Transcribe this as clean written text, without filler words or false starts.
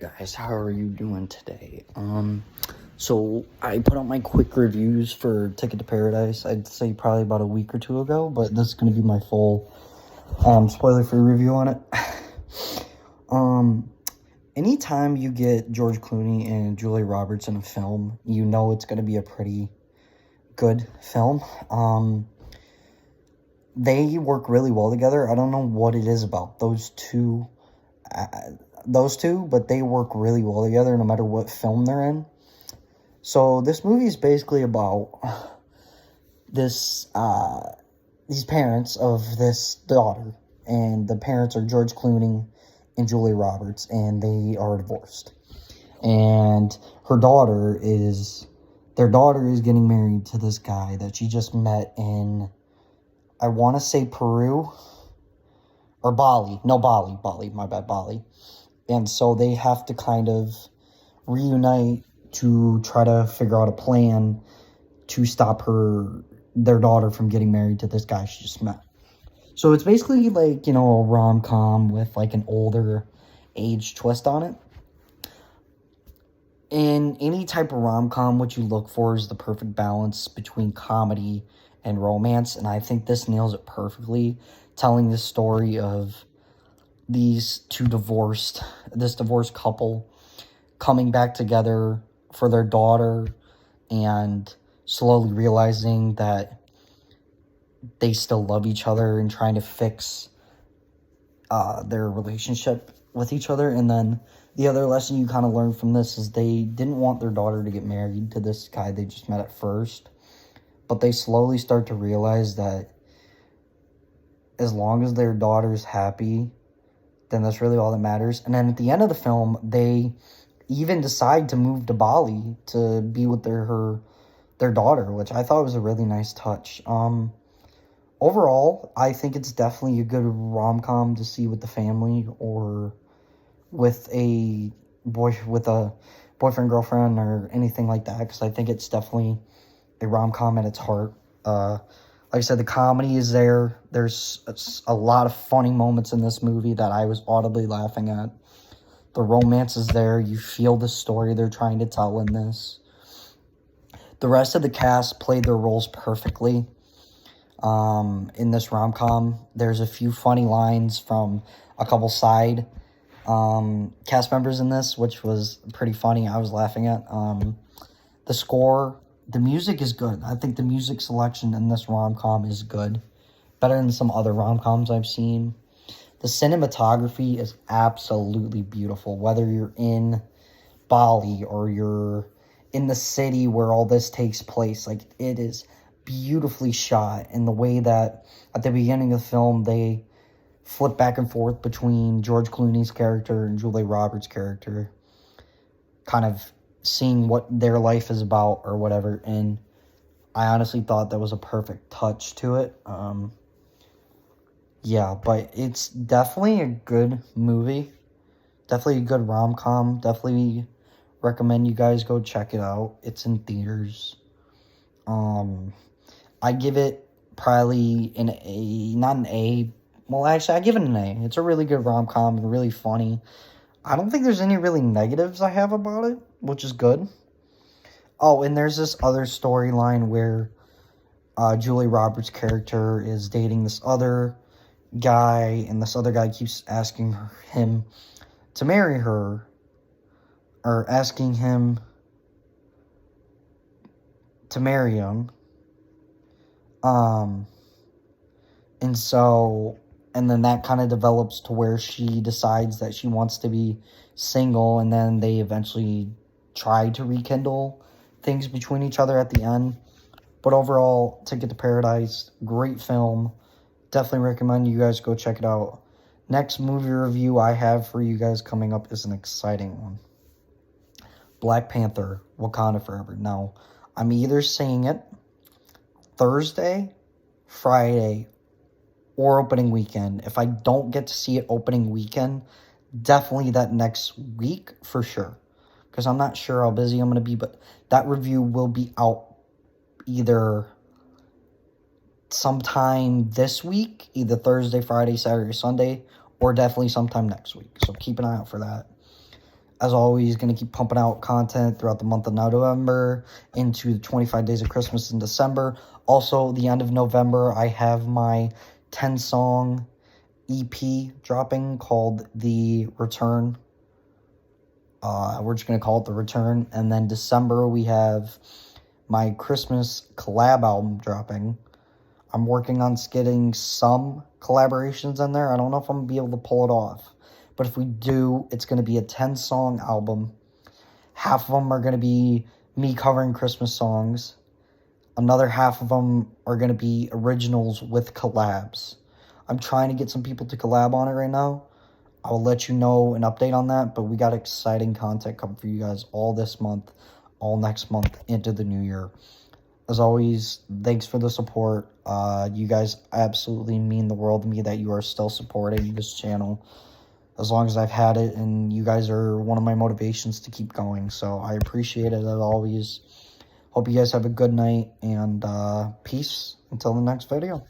guys, how are you doing today? So I put out my quick reviews for Ticket to Paradise, I'd say probably about a week or two ago, but this is going to be my full, spoiler-free review on it. Anytime you get George Clooney and Julia Roberts in a film, you know it's going to be a pretty good film. They work really well together. I don't know what it is about those two, but they work really well together no matter what film they're in. So this movie is basically about these parents of this daughter, and the parents are George Clooney and Julia Roberts, and they are divorced. And their daughter is getting married to this guy that she just met in, I want to say Peru or Bali. No, Bali, my bad, Bali. And so they have to kind of reunite to try to figure out a plan to stop their daughter from getting married to this guy she just met. So it's basically like, a rom-com with like an older age twist on it. In any type of rom-com, what you look for is the perfect balance between comedy and romance, and I think this nails it perfectly, telling the story of this divorced couple coming back together for their daughter and slowly realizing that they still love each other and trying to fix their relationship with each other. And then the other lesson you kind of learn from this is they didn't want their daughter to get married to this guy they just met at first, but they slowly start to realize that as long as their daughter's happy, then that's really all that matters. And then at the end of the film, they even decide to move to Bali to be with their daughter, which I thought was a really nice touch. Overall, I think it's definitely a good rom-com to see with the family or with a boyfriend, girlfriend, or anything like that, because I think it's definitely a rom-com at its heart. Like I said, the comedy is there. There's a lot of funny moments in this movie that I was audibly laughing at. The romance is there. You feel the story they're trying to tell in this. The rest of the cast played their roles perfectly. In this rom-com, there's a few funny lines from a couple side cast members in this, which was pretty funny. I was laughing at. The score, the music is good. I think the music selection in this rom-com is good. Better than some other rom-coms I've seen. The cinematography is absolutely beautiful. Whether you're in Bali or you're in the city where all this takes place, like, it is beautifully shot. And the way that at the beginning of the film, they flip back and forth between George Clooney's character and Julia Roberts' character, kind of seeing what their life is about or whatever, and I honestly thought that was a perfect touch to it. Yeah, but it's definitely a good movie, definitely a good rom-com, definitely recommend you guys go check it out. It's in theaters. I give it probably an A, not an A, well, actually, I give it an A. It's a really good rom-com, really funny. I don't think there's any really negatives I have about it, which is good. Oh, and there's this other storyline where Julia Roberts' character is dating this other guy, and this other guy keeps asking him to marry her, or asking him to marry him. And then that kind of develops to where she decides that she wants to be single, and then they eventually try to rekindle things between each other at the end. But overall, Ticket to Paradise, great film. Definitely recommend you guys go check it out. Next movie review I have for you guys coming up is an exciting one. Black Panther, Wakanda Forever. Now, I'm either seeing it Thursday, Friday, or opening weekend. If I don't get to see it opening weekend, definitely that next week for sure, because I'm not sure how busy I'm going to be, but that review will be out either sometime this week, either Thursday, Friday, Saturday, Sunday, or definitely sometime next week. So keep an eye out for that. As always, going to keep pumping out content throughout the month of November into the 25 Days of Christmas in December. Also, the end of November, I have my 10-song EP dropping called The Return. We're just going to call it The Return. And then December, we have my Christmas collab album dropping. I'm working on getting some collaborations in there. I don't know if I'm going to be able to pull it off. But if we do, it's going to be a 10-song album. Half of them are going to be me covering Christmas songs. Another half of them are going to be originals with collabs. I'm trying to get some people to collab on it right now. I'll let you know an update on that. But we got exciting content coming for you guys all this month, all next month, into the new year. As always, thanks for the support. You guys absolutely mean the world to me that you are still supporting this channel as long as I've had it, and you guys are one of my motivations to keep going, so I appreciate it as always. Hope you guys have a good night, and peace until the next video.